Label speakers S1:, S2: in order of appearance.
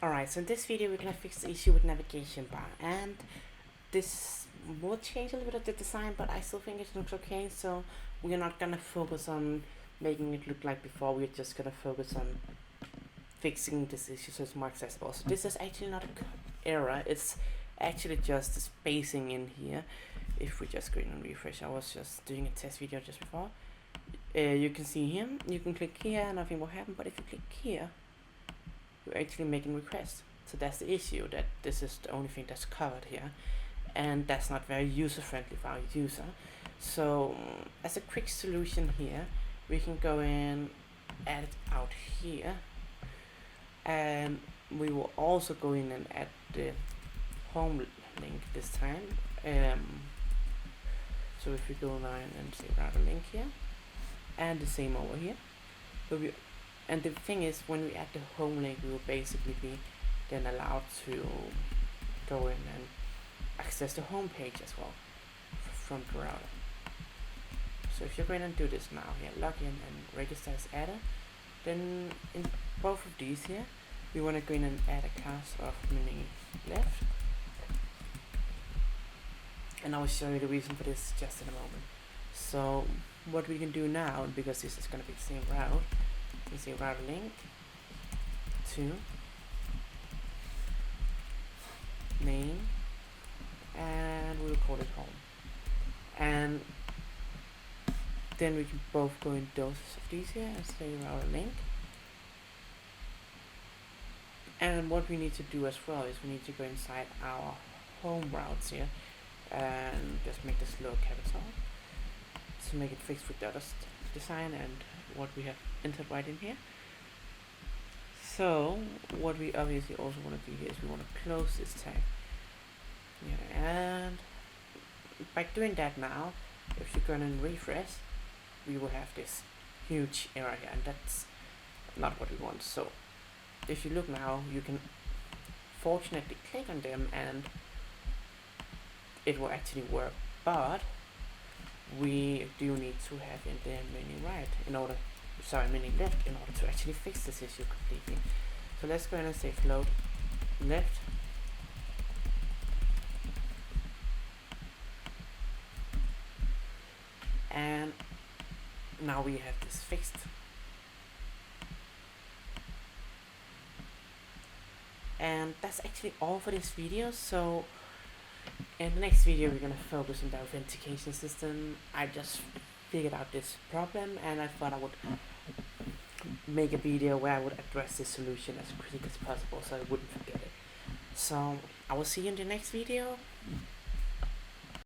S1: Alright, so in this video we're gonna fix the issue with navigation bar, and this will change a little bit of the design, but I still think it looks okay, so we're not gonna focus on making it look like before. We're just gonna focus on fixing this issue so it's more accessible. So this is actually not an error, it's actually just the spacing in here. If we just go in and refresh, I was just doing a test video just before. You can see here, you can click here, nothing will happen, but if you click here, you're actually making requests. So that's the issue, that this is the only thing that's covered here, and that's not very user friendly for our user. So as a quick solution here, we can go in, add it out here, and we will also go in and add the home link this time. So if we go now and say route a link here, and the same over here, and the thing is, when we add the home link, we will basically be then allowed to go in and access the home page as well from the router. So if you're going to do this now here, log in and register as adder, then in both of these here, we want to go in and add a class of mini left. And I will show you the reason for this just in a moment. So what we can do now, because this is going to be the same route, is say route link to name, and we'll call it home. And then we can both go in those of these here and say route link. And what we need to do as well is we need to go inside our home routes here and just make this lower capital to make it fixed with the other design and what we have entered right in here. So what we obviously also want to do here is we want to close this tag. Yeah, and by doing that now, if you go and refresh, we will have this huge error here, and that's not what we want. So if you look now, you can fortunately click on them and it will actually work, but we do need to have in the menu right in order, menu left in order to actually fix this issue completely. So let's go ahead and say float left, and now we have this fixed. And that's actually all for this video. So in the next video we're gonna focus on the authentication system. I just figured out this problem and I thought I would make a video where I would address this solution as quickly as possible so I wouldn't forget it. So I will see you in the next video.